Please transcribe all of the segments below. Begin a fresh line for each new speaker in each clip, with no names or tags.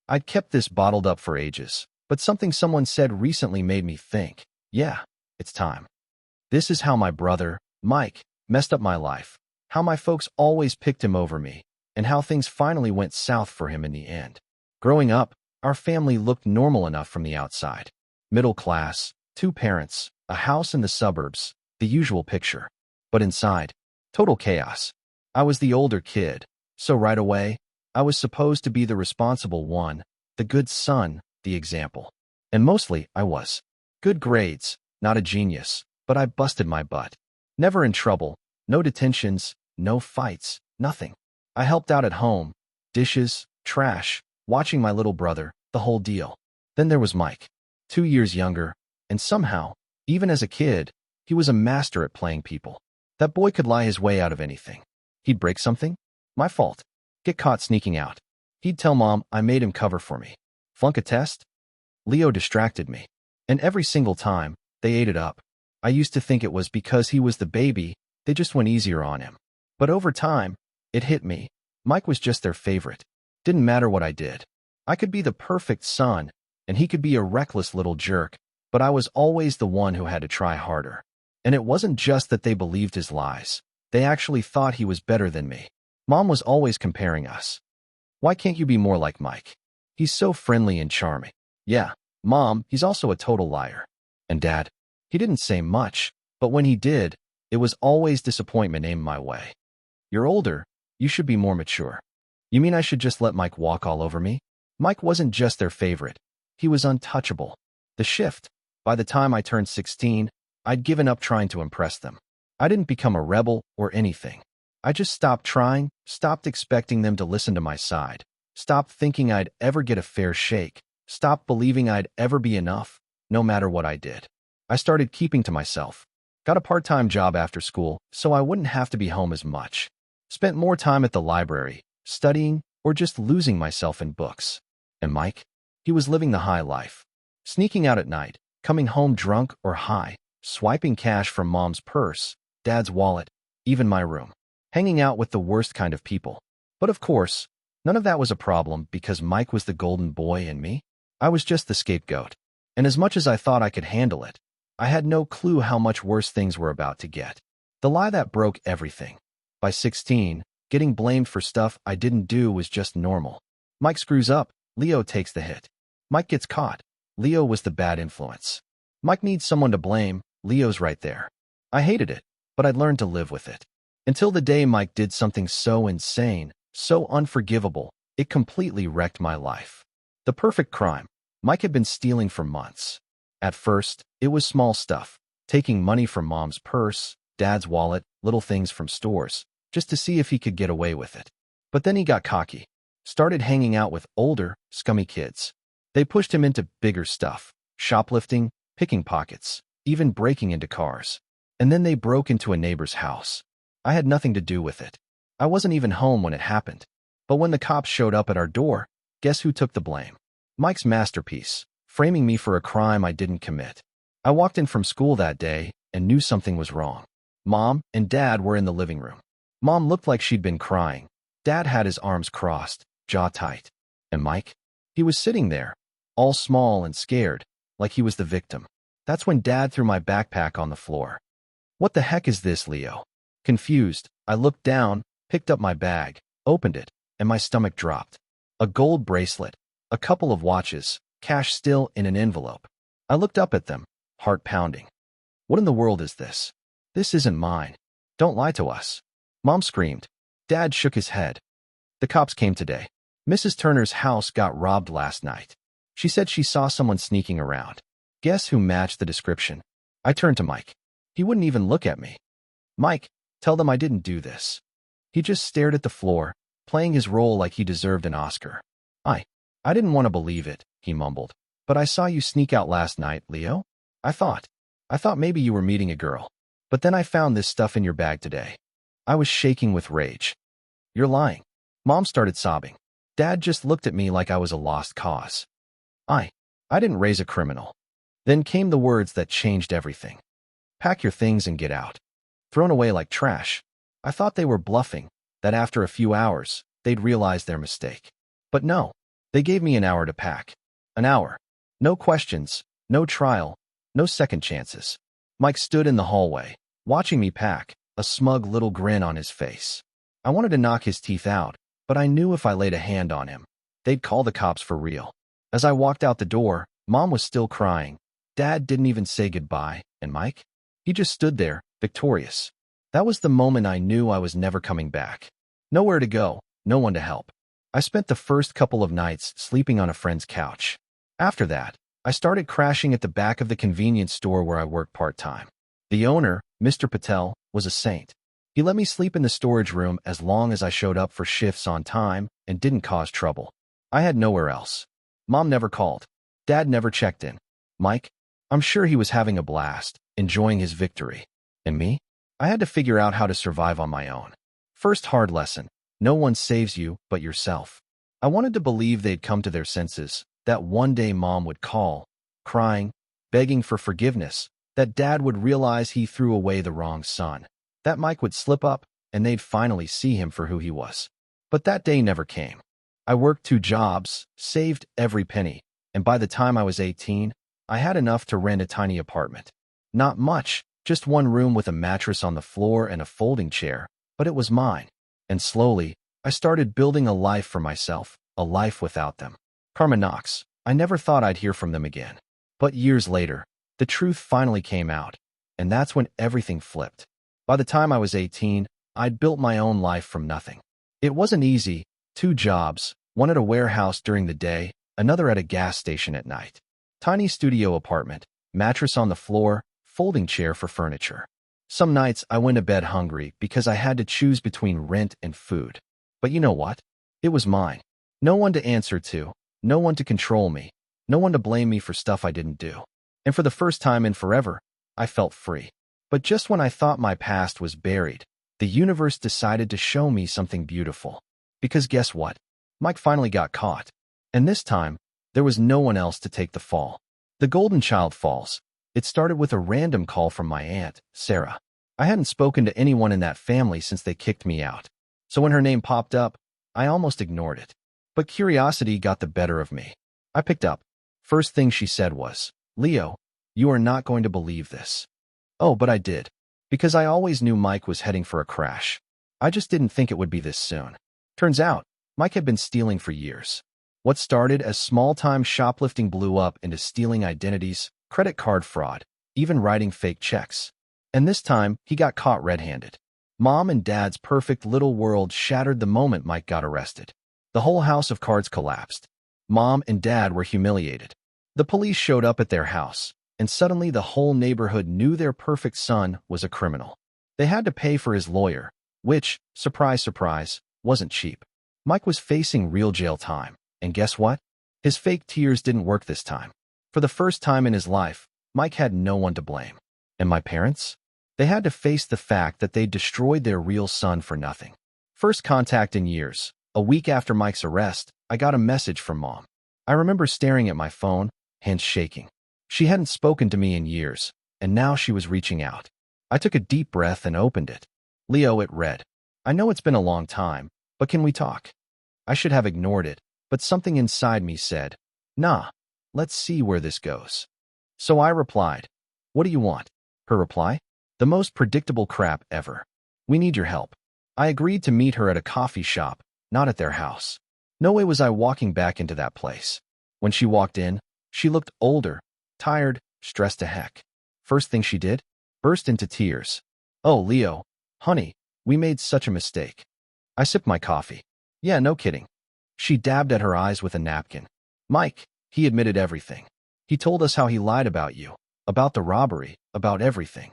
I'd kept this bottled up for ages, but something someone said recently made me think, yeah, it's time. This is how my brother, Mike, messed up my life, how my folks always picked him over me, and how things finally went south for him in the end. Growing up, our family looked normal enough from the outside. Middle class, 2 parents, a house in the suburbs, the usual picture. But inside, total chaos. I was the older kid, so right away, I was supposed to be the responsible one, the good son, the example. And mostly, I was. Good grades, not a genius, but I busted my butt. Never in trouble, no detentions, no fights, nothing. I helped out at home, dishes, trash, watching my little brother, the whole deal. Then there was Mike, 2 years younger, and somehow, even as a kid, he was a master at playing people. That boy could lie his way out of anything. He'd break something? My fault. Get caught sneaking out. He'd tell Mom I made him cover for me. Flunk a test? Leo distracted me. And every single time, they ate it up. I used to think it was because he was the baby, they just went easier on him. But over time, it hit me. Mike was just their favorite. Didn't matter what I did. I could be the perfect son, and he could be a reckless little jerk, but I was always the one who had to try harder. And it wasn't just that they believed his lies. They actually thought he was better than me. Mom was always comparing us. Why can't you be more like Mike? He's so friendly and charming. Yeah, Mom, he's also a total liar. And Dad? He didn't say much, but when he did, it was always disappointment aimed my way. You're older. You should be more mature. You mean I should just let Mike walk all over me? Mike wasn't just their favorite. He was untouchable. The shift. By the time I turned 16, I'd given up trying to impress them. I didn't become a rebel or anything. I just stopped trying, stopped expecting them to listen to my side, stopped thinking I'd ever get a fair shake, stopped believing I'd ever be enough, no matter what I did. I started keeping to myself. Got a part-time job after school, so I wouldn't have to be home as much. Spent more time at the library, studying, or just losing myself in books. And Mike? He was living the high life. Sneaking out at night, coming home drunk or high, swiping cash from Mom's purse, Dad's wallet, even my room. Hanging out with the worst kind of people. But of course, none of that was a problem because Mike was the golden boy and me. I was just the scapegoat. And as much as I thought I could handle it, I had no clue how much worse things were about to get. The lie that broke everything. By 16, getting blamed for stuff I didn't do was just normal. Mike screws up, Leo takes the hit. Mike gets caught. Leo was the bad influence. Mike needs someone to blame, Leo's right there. I hated it, but I'd learned to live with it. Until the day Mike did something so insane, so unforgivable, it completely wrecked my life. The perfect crime. Mike had been stealing for months. At first, it was small stuff, taking money from Mom's purse, Dad's wallet, little things from stores, just to see if he could get away with it. But then he got cocky, started hanging out with older, scummy kids. They pushed him into bigger stuff, shoplifting, picking pockets, even breaking into cars. And then they broke into a neighbor's house. I had nothing to do with it. I wasn't even home when it happened. But when the cops showed up at our door, guess who took the blame? Mike's masterpiece, framing me for a crime I didn't commit. I walked in from school that day and knew something was wrong. Mom and Dad were in the living room. Mom looked like she'd been crying. Dad had his arms crossed, jaw tight. And Mike? He was sitting there, all small and scared, like he was the victim. That's when Dad threw my backpack on the floor. What the heck is this, Leo? Confused, I looked down, picked up my bag, opened it, and my stomach dropped. A gold bracelet, a couple of watches, cash still in an envelope. I looked up at them, heart pounding. What in the world is this? This isn't mine. Don't lie to us. Mom screamed. Dad shook his head. The cops came today. Mrs. Turner's house got robbed last night. She said she saw someone sneaking around. Guess who matched the description? I turned to Mike. He wouldn't even look at me. Mike, tell them I didn't do this. He just stared at the floor, playing his role like he deserved an Oscar. I didn't want to believe it, he mumbled. But I saw you sneak out last night, Leo. I thought maybe you were meeting a girl. But then I found this stuff in your bag today. I was shaking with rage. You're lying. Mom started sobbing. Dad just looked at me like I was a lost cause. I didn't raise a criminal. Then came the words that changed everything. Pack your things and get out. Thrown away like trash. I thought they were bluffing, that after a few hours, they'd realize their mistake. But no, They gave me an hour to pack. An hour. No questions, no trial, no second chances. Mike stood in the hallway, watching me pack, a smug little grin on his face. I wanted to knock his teeth out, but I knew if I laid a hand on him, they'd call the cops for real. As I walked out the door, Mom was still crying. Dad didn't even say goodbye, and Mike? He just stood there, victorious. That was the moment I knew I was never coming back. Nowhere to go, no one to help. I spent the first couple of nights sleeping on a friend's couch. After that, I started crashing at the back of the convenience store where I worked part-time. The owner, Mr. Patel, was a saint. He let me sleep in the storage room as long as I showed up for shifts on time and didn't cause trouble. I had nowhere else. Mom never called. Dad never checked in. Mike? I'm sure he was having a blast, enjoying his victory. And me? I had to figure out how to survive on my own. First hard lesson. No one saves you but yourself. I wanted to believe they'd come to their senses, that one day Mom would call, crying, begging for forgiveness, that Dad would realize he threw away the wrong son, that Mike would slip up, and they'd finally see him for who he was. But that day never came. I worked 2 jobs, saved every penny, and by the time I was 18, I had enough to rent a tiny apartment. Not much, just 1 room with a mattress on the floor and a folding chair, but it was mine. And slowly, I started building a life for myself, a life without them. Karma knocks. I never thought I'd hear from them again. But years later, the truth finally came out, and that's when everything flipped. By the time I was 18, I'd built my own life from nothing. It wasn't easy. 2 jobs, one at a warehouse during the day, another at a gas station at night. Tiny studio apartment, mattress on the floor, folding chair for furniture. Some nights I went to bed hungry because I had to choose between rent and food. But you know what? It was mine. No one to answer to, no one to control me, no one to blame me for stuff I didn't do. And for the first time in forever, I felt free. But just when I thought my past was buried, the universe decided to show me something beautiful. Because guess what? Mike finally got caught. And this time, there was no one else to take the fall. The golden child falls. It started with a random call from my aunt, Sarah. I hadn't spoken to anyone in that family since they kicked me out. So when her name popped up, I almost ignored it. But curiosity got the better of me. I picked up. First thing she said was, "Leo, you are not going to believe this." Oh, but I did. Because I always knew Mike was heading for a crash. I just didn't think it would be this soon. Turns out, Mike had been stealing for years. What started as small-time shoplifting blew up into stealing identities, credit card fraud, even writing fake checks. And this time, he got caught red-handed. Mom and Dad's perfect little world shattered the moment Mike got arrested. The whole house of cards collapsed. Mom and Dad were humiliated. The police showed up at their house, and suddenly the whole neighborhood knew their perfect son was a criminal. They had to pay for his lawyer, which, surprise, surprise, wasn't cheap. Mike was facing real jail time, and guess what? His fake tears didn't work this time. For the first time in his life, Mike had no one to blame. And my parents? They had to face the fact that they'd destroyed their real son for nothing. First contact in years. A week after Mike's arrest, I got a message from Mom. I remember staring at my phone, hands shaking. She hadn't spoken to me in years, and now she was reaching out. I took a deep breath and opened it. "Leo," it read. "I know it's been a long time, but can we talk?" I should have ignored it, but something inside me said, "Nah, let's see where this goes." So I replied, "What do you want?" Her reply? The most predictable crap ever. "We need your help." I agreed to meet her at a coffee shop, not at their house. No way was I walking back into that place. When she walked in, she looked older, tired, stressed to heck. First thing she did? Burst into tears. "Oh, Leo, honey, we made such a mistake." I sipped my coffee. "Yeah, no kidding." She dabbed at her eyes with a napkin. "Mike, he admitted everything. He told us how he lied about you, about the robbery, about everything."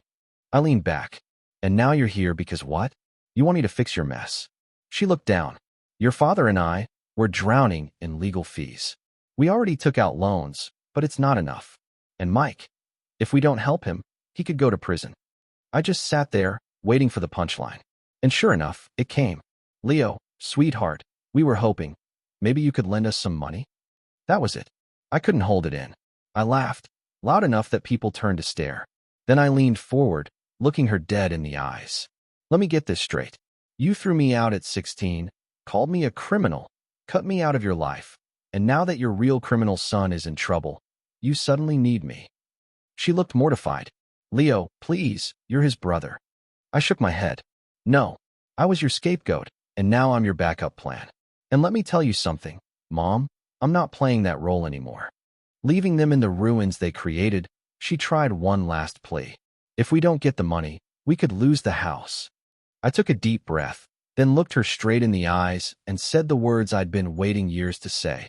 I leaned back. "And now you're here because what? You want me to fix your mess?" She looked down. "Your father and I, we're drowning in legal fees. We already took out loans, but it's not enough. And Mike, if we don't help him, he could go to prison." I just sat there, waiting for the punchline. And sure enough, it came. "Leo, sweetheart, we were hoping. Maybe you could lend us some money?" That was it. I couldn't hold it in. I laughed, loud enough that people turned to stare. Then I leaned forward, looking her dead in the eyes. "Let me get this straight. You threw me out at 16, called me a criminal, cut me out of your life, And now that your real criminal son is in trouble, you suddenly need me." She looked mortified. "Leo, please, you're his brother." I shook my head. "No, I was your scapegoat, and now I'm your backup plan. And let me tell you something, Mom, I'm not playing that role anymore." Leaving them in the ruins they created, she tried one last plea. "If we don't get the money, we could lose the house." I took a deep breath, then looked her straight in the eyes and said the words I'd been waiting years to say.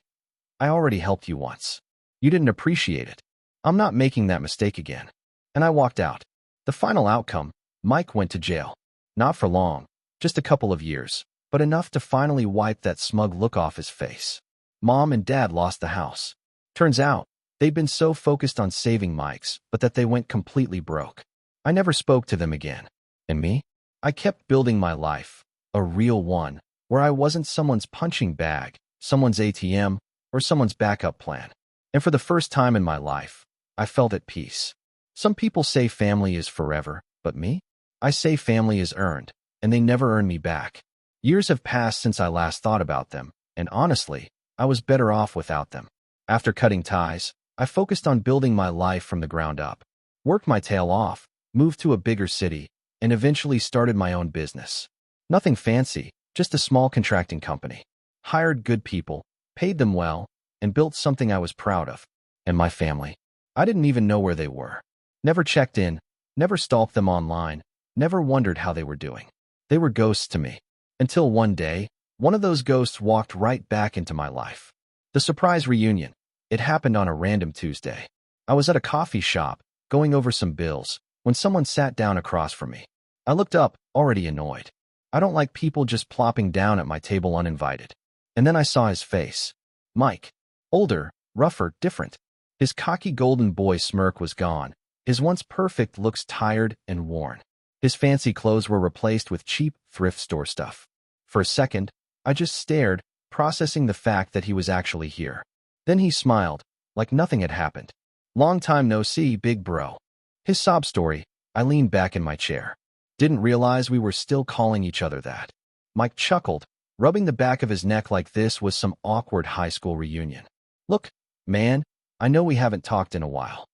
"I already helped you once. You didn't appreciate it. I'm not making that mistake again." And I walked out. The final outcome, Mike went to jail. Not for long, just a couple of years, but enough to finally wipe that smug look off his face. Mom and Dad lost the house. Turns out, they'd been so focused on saving Mike's, but that they went completely broke. I never spoke to them again. And me? I kept building my life, a real one, where I wasn't someone's punching bag, someone's ATM, or someone's backup plan. And for the first time in my life, I felt at peace. Some people say family is forever, but me? I say family is earned, and they never earn me back. Years have passed since I last thought about them, and honestly, I was better off without them. After cutting ties, I focused on building my life from the ground up. Worked my tail off, moved to a bigger city, and eventually started my own business. Nothing fancy, just a small contracting company. Hired good people, paid them well, and built something I was proud of. And my family? I didn't even know where they were. Never checked in, never stalked them online, never wondered how they were doing. They were ghosts to me. Until one day, one of those ghosts walked right back into my life. The surprise reunion. It happened on a random Tuesday. I was at a coffee shop, going over some bills, when someone sat down across from me. I looked up, already annoyed. I don't like people just plopping down at my table uninvited. And then I saw his face. Mike. Older, rougher, different. His cocky golden boy smirk was gone. His once perfect looks tired and worn. His fancy clothes were replaced with cheap thrift store stuff. For a second, I just stared, processing the fact that he was actually here. Then he smiled, like nothing had happened. "Long time no see, big bro." His sob story. I leaned back in my chair. Didn't realize we were still calling each other that. Mike chuckled, rubbing the back of his neck like this was some awkward high school reunion. "Look, man, I know we haven't talked in a while."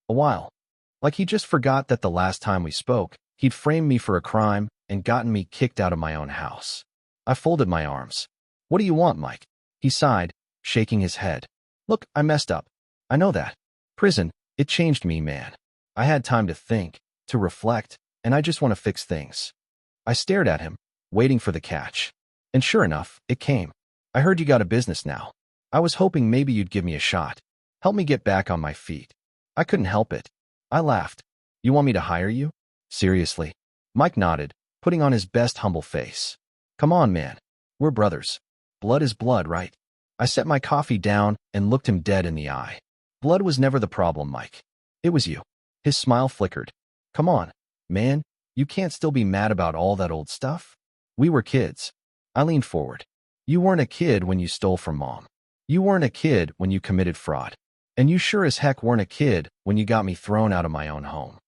A while. Like he just forgot that the last time we spoke, he'd framed me for a crime and gotten me kicked out of my own house. I folded my arms. "What do you want, Mike?" He sighed, shaking his head. "Look, I messed up. I know that. Prison, it changed me, man. I had time to think, to reflect, and I just want to fix things." I stared at him, waiting for the catch. And sure enough, it came. "I heard you got a business now. I was hoping maybe you'd give me a shot. Help me get back on my feet." I couldn't help it. I laughed. "You want me to hire you? Seriously?" Mike nodded, putting on his best humble face. "Come on, man. We're brothers. Blood is blood, right?" I set my coffee down and looked him dead in the eye. "Blood was never the problem, Mike. It was you." His smile flickered. "Come on, man. You can't still be mad about all that old stuff. We were kids." I leaned forward. "You weren't a kid when you stole from Mom. You weren't a kid when you committed fraud. And you sure as heck weren't a kid when you got me thrown out of my own home."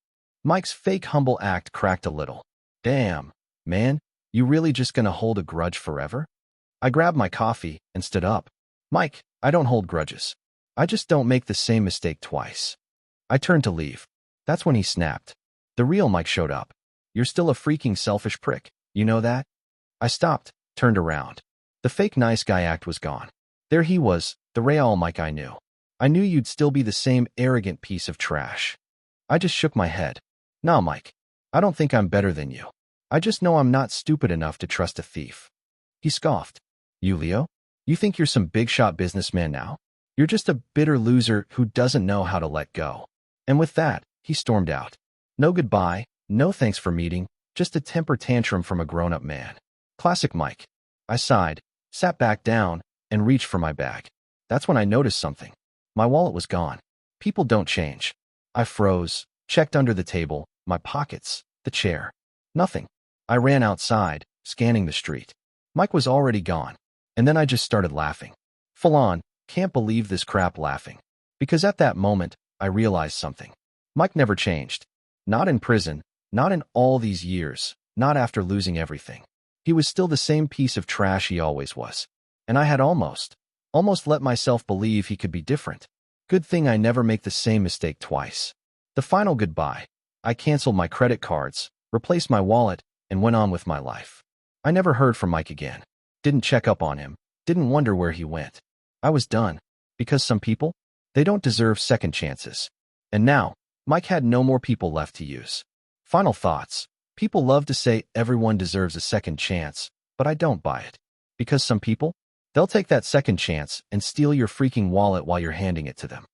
Mike's fake humble act cracked a little. "Damn, man, you really just gonna hold a grudge forever?" I grabbed my coffee and stood up. "Mike, I don't hold grudges. I just don't make the same mistake twice." I turned to leave. That's when he snapped. The real Mike showed up. "You're still a freaking selfish prick, you know that?" I stopped, turned around. The fake nice guy act was gone. There he was, the real Mike I knew. "I knew you'd still be the same arrogant piece of trash." I just shook my head. "No, Mike. I don't think I'm better than you. I just know I'm not stupid enough to trust a thief." He scoffed. "You, Leo? You think you're some big-shot businessman now? You're just a bitter loser who doesn't know how to let go." And with that, he stormed out. No goodbye, no thanks for meeting, just a temper tantrum from a grown-up man. Classic Mike. I sighed, sat back down, and reached for my bag. That's when I noticed something. My wallet was gone. People don't change. I froze, checked under the table, my pockets, the chair. Nothing. I ran outside, scanning the street. Mike was already gone. And then I just started laughing. Full on, can't believe this crap laughing. Because at that moment, I realized something. Mike never changed. Not in prison, not in all these years, not after losing everything. He was still the same piece of trash he always was. And I had almost Almost let myself believe he could be different. Good thing I never make the same mistake twice. The final goodbye. I canceled my credit cards, replaced my wallet, and went on with my life. I never heard from Mike again. Didn't check up on him. Didn't wonder where he went. I was done. Because some people, they don't deserve second chances. And now, Mike had no more people left to use. Final thoughts. People love to say everyone deserves a second chance, but I don't buy it. Because some people, they'll take that second chance and steal your freaking wallet while you're handing it to them.